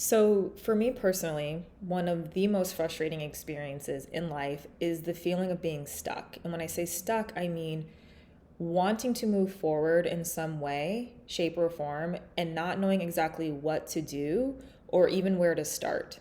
So, for me personally, one of the most frustrating experiences in life is the feeling of being stuck. And when I say stuck, I mean wanting to move forward in some way, shape, or form, and not knowing exactly what to do or even where to start.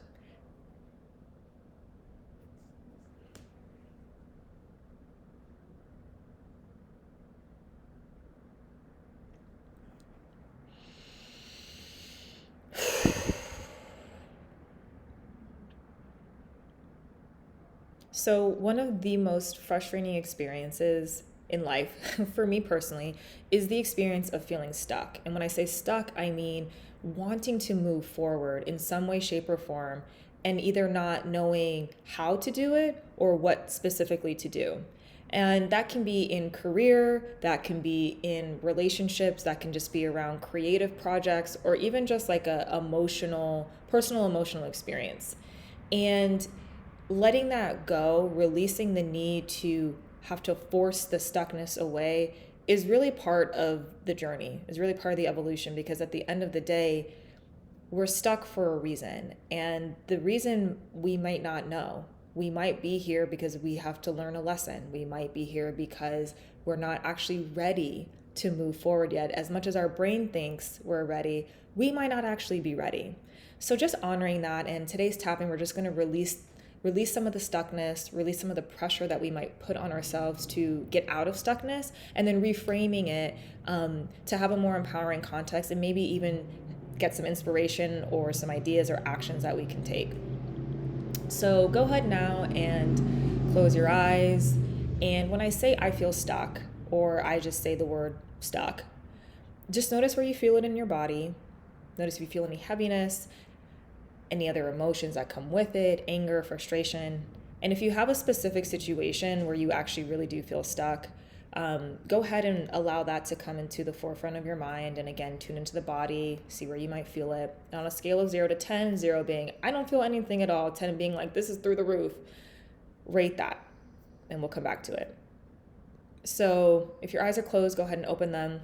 So, one of the most frustrating experiences in life, for me personally, is the experience of feeling stuck. And when I say stuck, I mean wanting to move forward in some way, shape, or form, and either not knowing how to do it or what specifically to do. And that can be in career, that can be in relationships, that can just be around creative projects, or even just like a emotional, personal emotional experience. And letting that go, releasing the need to have to force the stuckness away is really part of the journey, is really part of the evolution, because at the end of the day, we're stuck for a reason. And the reason we might not know. We might be here because we have to learn a lesson. We might be here because we're not actually ready to move forward yet. As much as our brain thinks we're ready, we might not actually be ready. So just honoring that, and today's tapping, we're just going to release some of the stuckness, release some of the pressure that we might put on ourselves to get out of stuckness, and then reframing it to have a more empowering context, and maybe even get some inspiration or some ideas or actions that we can take. So go ahead now and close your eyes. And when I say I feel stuck, or I just say the word stuck, just notice where you feel it in your body. Notice if you feel any heaviness, any other emotions that come with it, anger, frustration. And if you have a specific situation where you actually really do feel stuck, go ahead and allow that to come into the forefront of your mind. And again, tune into the body, see where you might feel it. And on a scale of 0 to 10, 0 being, I don't feel anything at all, 10 being like, this is through the roof, rate that, and we'll come back to it. So if your eyes are closed, go ahead and open them.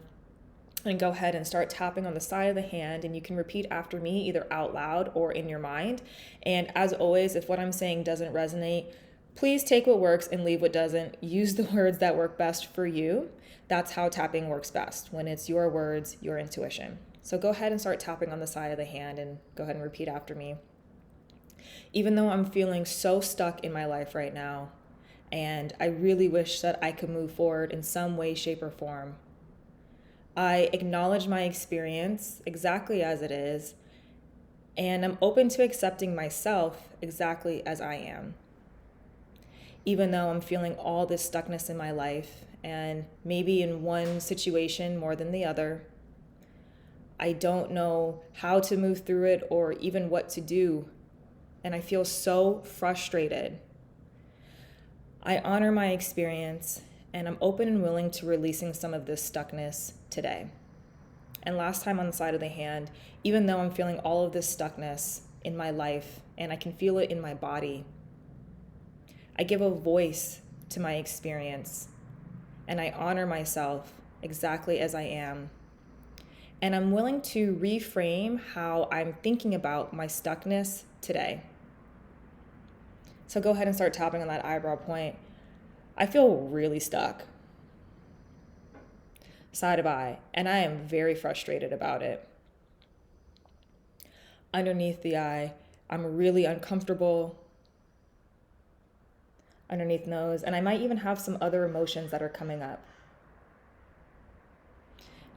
And go ahead and start tapping on the side of the hand, and you can repeat after me either out loud or in your mind. And as always, if what I'm saying doesn't resonate, please take what works and leave what doesn't. Use the words that work best for you. That's how tapping works best, when it's your words, your intuition. So go ahead and start tapping on the side of the hand and go ahead and repeat after me. Even though I'm feeling so stuck in my life right now, and I really wish that I could move forward in some way, shape, or form, I acknowledge my experience exactly as it is, and I'm open to accepting myself exactly as I am. Even though I'm feeling all this stuckness in my life, and maybe in one situation more than the other, I don't know how to move through it or even what to do, and I feel so frustrated. I honor my experience, and I'm open and willing to releasing some of this stuckness today. And last time on the side of the hand, even though I'm feeling all of this stuckness in my life and I can feel it in my body, I give a voice to my experience and I honor myself exactly as I am. And I'm willing to reframe how I'm thinking about my stuckness today. So go ahead and start tapping on that eyebrow point. I feel really stuck. Side of eye, and I am very frustrated about it. Underneath the eye, I'm really uncomfortable. Underneath nose, and I might even have some other emotions that are coming up.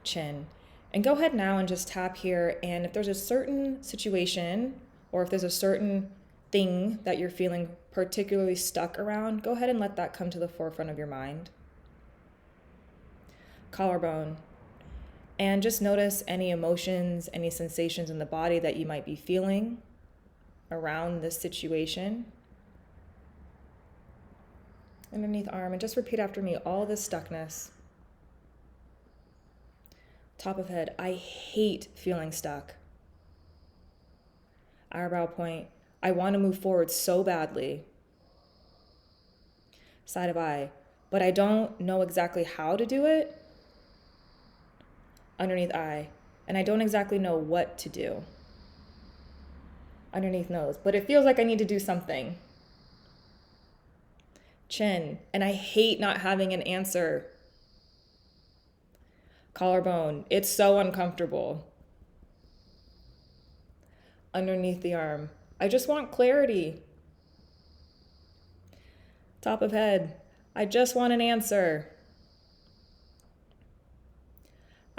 Chin. And go ahead now and just tap here, and if there's a certain situation or if there's a certain thing that you're feeling particularly stuck around, go ahead and let that come to the forefront of your mind. Collarbone. And just notice any emotions, any sensations in the body that you might be feeling around this situation. Underneath arm, and just repeat after me all this stuckness. Top of head, I hate feeling stuck. Eyebrow point, I want to move forward so badly. Side of eye, but I don't know exactly how to do it. Underneath eye, and I don't exactly know what to do. Underneath nose. But it feels like I need to do something. Chin. And I hate not having an answer. Collarbone. It's so uncomfortable. Underneath the arm. I just want clarity. Top of head. I just want an answer.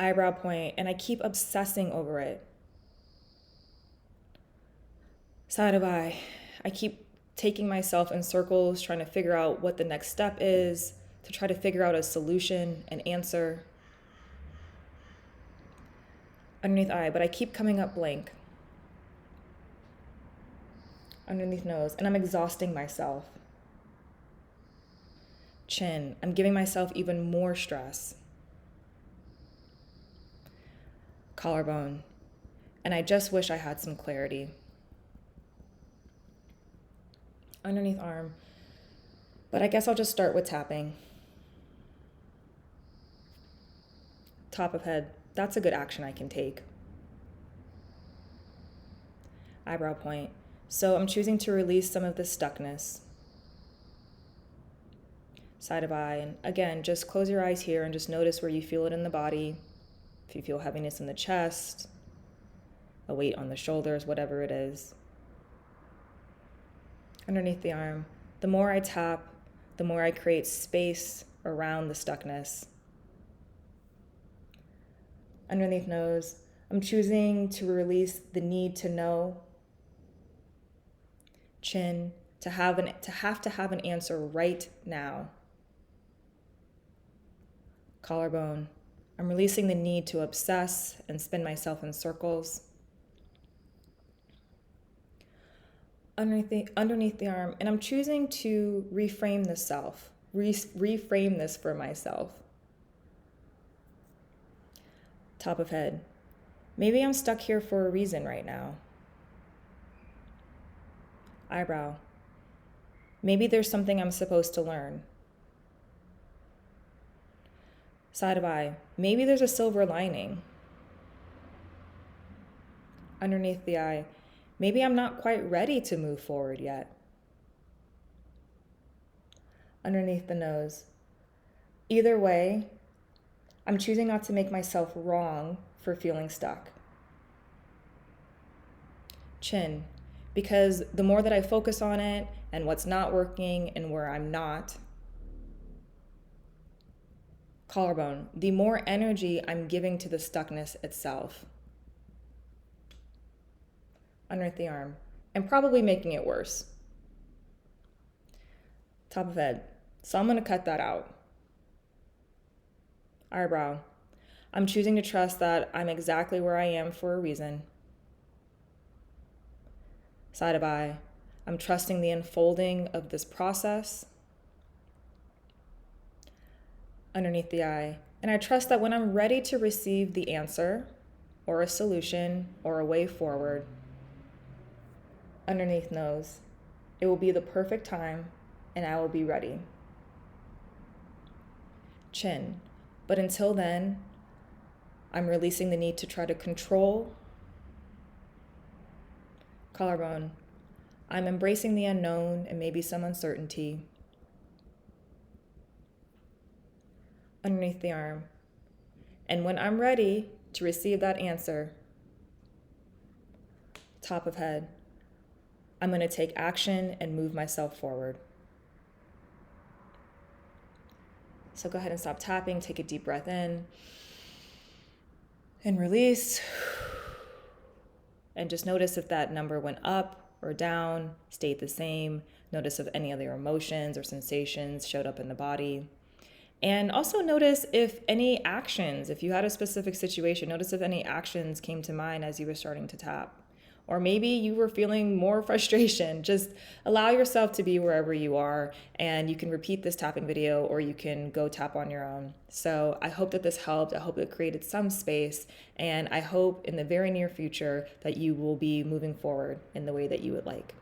Eyebrow point, and I keep obsessing over it. Side of eye. I keep taking myself in circles, trying to figure out what the next step is, to try to figure out a solution, an answer. Underneath eye, but I keep coming up blank. Underneath nose, and I'm exhausting myself. Chin, I'm giving myself even more stress. Collarbone, and I just wish I had some clarity. Underneath arm, but I guess I'll just start with tapping. Top of head, that's a good action I can take. Eyebrow point, so I'm choosing to release some of the stuckness. Side of eye, and again, just close your eyes here and just notice where you feel it in the body. If you feel heaviness in the chest, a weight on the shoulders, whatever it is. Underneath the arm, the more I tap, the more I create space around the stuckness. Underneath nose, I'm choosing to release the need to know. Chin, to have to have an answer right now. Collarbone, I'm releasing the need to obsess and spin myself in circles. Underneath the arm, and I'm choosing to reframe the self, reframe this for myself. Top of head, maybe I'm stuck here for a reason right now. Eyebrow, maybe there's something I'm supposed to learn. Side of eye, maybe there's a silver lining. Underneath the eye, maybe I'm not quite ready to move forward yet. Underneath the nose, either way, I'm choosing not to make myself wrong for feeling stuck. Chin, because the more that I focus on it and what's not working and where I'm not. Collarbone, the more energy I'm giving to the stuckness itself. Underneath the arm, and probably making it worse. Top of head, so I'm going to cut that out. Eyebrow, I'm choosing to trust that I'm exactly where I am for a reason. Side of eye, I'm trusting the unfolding of this process. Underneath the eye, and I trust that when I'm ready to receive the answer or a solution or a way forward, underneath nose, it will be the perfect time and I will be ready. Chin, but until then, I'm releasing the need to try to control. Collarbone, I'm embracing the unknown and maybe some uncertainty. Underneath the arm, and when I'm ready to receive that answer, top of head, I'm going to take action and move myself forward. So go ahead and stop tapping, take a deep breath in and release. And just notice if that number went up or down, stayed the same. Notice if any other emotions or sensations showed up in the body. And also notice if any actions, if you had a specific situation, notice if any actions came to mind as you were starting to tap. Or maybe you were feeling more frustration. Just allow yourself to be wherever you are, and you can repeat this tapping video or you can go tap on your own. So I hope that this helped. I hope it created some space, and I hope in the very near future that you will be moving forward in the way that you would like.